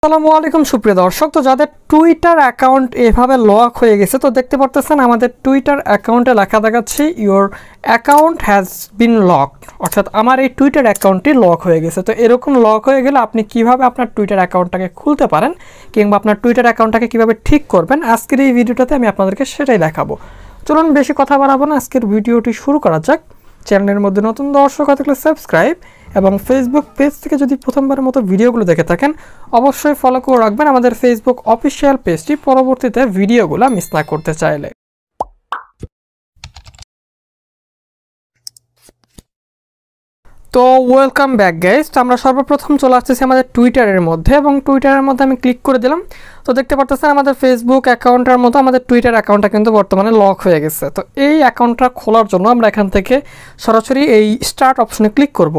আসসালামু আলাইকুম সুপ্রিয় দর্শক। তো যাদের টুইটার অ্যাকাউন্ট এভাবে লক হয়ে গেছে, তো দেখতে পারতেছেন আমাদের টুইটার অ্যাকাউন্টে লেখা দেখাচ্ছে your account has been locked, অর্থাৎ আমার এই টুইটার অ্যাকাউন্টটি লক হয়ে গেছে। তো এরকম লক হয়ে গেলে আপনি কিভাবে আপনার টুইটার অ্যাকাউন্টটাকে খুলতে পারেন কিংবা আপনার টুইটার অ্যাকাউন্টটাকে কিভাবে ঠিক করবেন, আজকের এই ভিডিওটাতে আমি আপনাদেরকে সেটাই দেখাবো। চলুন বেশি কথা বাড়াবো না, আজকের ভিডিওটি শুরু করা যাক। চ্যানেলের মধ্যে নতুন দর্শক হয়ে থাকলে সাবস্ক্রাইব এবং ফেসবুক পেজ থেকে যদি প্রথমবারের মতো ভিডিওগুলো দেখে থাকেন অবশ্যই ফলো করে রাখবেন আমাদের ফেসবুক অফিসিয়াল পেজটি, পরবর্তীতে ভিডিওগুলো মিস না করতে চাইলে। তো ওয়েলকাম ব্যাক গাইস। তো আমরা সর্বপ্রথম চলে আসতেছি আমাদের টুইটারের মধ্যে এবং টুইটারের মধ্যে আমি ক্লিক করে দিলাম। তো দেখতে পারতেছেন আমাদের ফেসবুক অ্যাকাউন্টের মতো আমাদের টুইটার অ্যাকাউন্টটা কিন্তু বর্তমানে লক হয়ে গেছে। তো এই অ্যাকাউন্টটা খোলার জন্য আমরা এখান থেকে সরাসরি এই স্টার্ট অপশনে ক্লিক করব।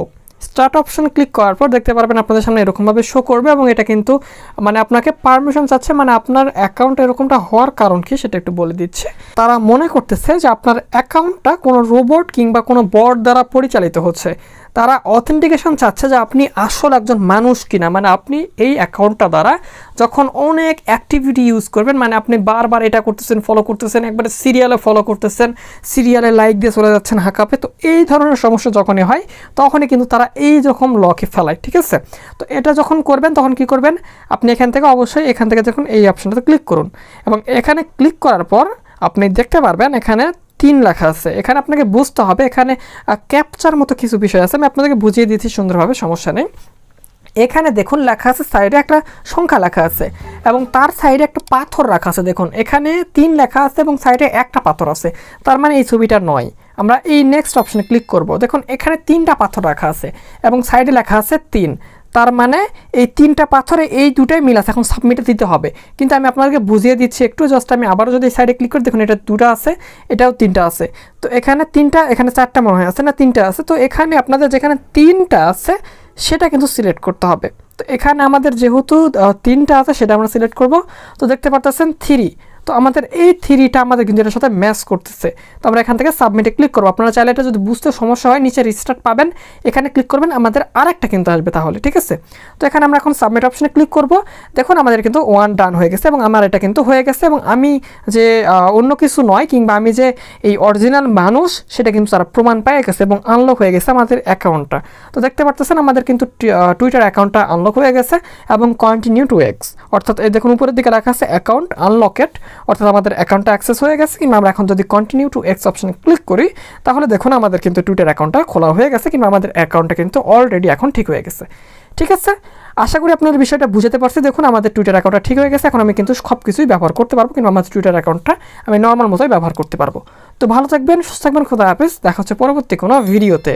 স্টার্ট অপশনে ক্লিক করার পর দেখতে পারবেন আপনাদের সামনে এরকমভাবে শো করবে এবং এটা কিন্তু আপনাকে পারমিশন চাচ্ছে, আপনার অ্যাকাউন্ট এরকমটা হওয়ার কারণ কি সেটা একটু বলে দিচ্ছে। তারা মনে করতেছে যে আপনার অ্যাকাউন্টটা কোনো রোবট কিংবা কোনো বট দ্বারা পরিচালিত হচ্ছে। তারা অথেন্টিকেশন চাচ্ছে যে আপনি আসল একজন মানুষ কিনা, আপনি এই অ্যাকাউন্টটা দ্বারা যখন অনেক অ্যাক্টিভিটি ইউজ করবেন, আপনি বারবার এটা করতেছেন, ফলো করতেছেন, একবারে সিরিয়ালে ফলো করতেছেন, সিরিয়ালে লাইক দিয়ে চলে যাচ্ছেন হাঁকাপে, তো এই ধরনের সমস্যা যখনই হয় তখনই কিন্তু তারা এই রকম লকে ফেলায়, ঠিক আছে। তো এটা যখন করবেন তখন কি করবেন, আপনি এখান থেকে অবশ্যই এখান থেকে যখন এই অপশনটাতে ক্লিক করুন এবং এখানে ক্লিক করার পর আপনি দেখতে পারবেন এখানে 3 লেখা আছে। এখানে আপনাকে বুঝতে হবে, এখানে ক্যাপচার মতো কিছু বিষয় আছে, আমি আপনাদেরকে বুঝিয়ে দিচ্ছি সুন্দরভাবে, সমস্যা নেই। এখানে দেখুন লেখা আছে, সাইডে একটা সংখ্যা লেখা আছে এবং তার সাইডে একটা পাথর রাখা আছে। দেখুন এখানে 3 লেখা আছে এবং সাইডে একটা পাথর আছে, তার মানে এই ছবিটা নয়। আমরা এই নেক্সট অপশনে ক্লিক করব। দেখুন এখানে 3টা পাথর রাখা আছে এবং সাইডে লেখা আছে 3, তার মানে এই 3টা পাথরে এই দুটাই মিল আছে, এখন সাবমিটে দিতে হবে। কিন্তু আমি আপনাদেরকে বুঝিয়ে দিচ্ছি একটু, জাস্ট আমি আবারও যদি সাইডে ক্লিক করি, দেখুন এটা 2টা আছে, এটাও 3টা আছে। তো এখানে 3টা, এখানে 4টা মনে হয় আছে, না 3টা আছে। তো এখানে আপনাদের যেখানে 3টা আছে সেটা কিন্তু সিলেক্ট করতে হবে। তো এখানে আমাদের যেহেতু 3টা আছে সেটা আমরা সিলেক্ট করব। তো দেখতে পারতেছেন 3, তো আমাদের এই 3টা আমাদের কিন্তু এটার সাথে ম্যাচ করতেছে। তো আমরা এখান থেকে সাবমিটে ক্লিক করবো। আপনারা চাইলে এটা যদি বুঝতে সমস্যা হয় নিচে রিস্টার্ট পাবেন, এখানে ক্লিক করবেন, আমাদের আরেকটা কিন্তু আসবে তাহলে, ঠিক আছে। তো এখানে আমরা এখন সাবমিট অপশনে ক্লিক করব। দেখুন আমাদের কিন্তু 1 ডান হয়ে গেছে এবং আমার এটা কিন্তু হয়ে গেছে এবং আমি যে অন্য কিছু নয় কিংবা আমি যে এই অরিজিনাল মানুষ সেটা কিন্তু তারা প্রমাণ পেয়ে গেছে এবং আনলক হয়ে গেছে আমাদের অ্যাকাউন্টটা। তো দেখতে পারতেছেন আমাদের কিন্তু টুইটার অ্যাকাউন্টটা আনলক হয়ে গেছে এবং কন্টিনিউ টু এক্স, অর্থাৎ এই দেখুন উপরের দিকে লেখা আছে অ্যাকাউন্ট আনলকেড, অর্থাৎ আমাদের অ্যাকাউন্টটা অ্যাক্সেস হয়ে গেছে। কিংবা আমরা এখন যদি কন্টিনিউ টু এক্স অপশনে ক্লিক করি তাহলে দেখুন আমাদের কিন্তু টুইটার অ্যাকাউন্টটা খোলা হয়ে গেছে কিংবা আমাদের অ্যাকাউন্টটা কিন্তু অলরেডি এখন ঠিক হয়ে গেছে, ঠিক আছে। আশা করি আপনাদের বিষয়টা বুঝতে পারছি। দেখুন আমাদের টুইটার অ্যাকাউন্টটা ঠিক হয়ে গেছে, এখন আমি কিন্তু সব কিছুই ব্যবহার করতে পারবো কিংবা আমাদের টুইটার অ্যাকাউন্টটা আমি নর্মাল মতোই ব্যবহার করতে পারবো। তো ভালো থাকবেন, সুস্থ থাকবেন, খোদা হাফেজ, দেখা হচ্ছে পরবর্তী কোনো ভিডিওতে।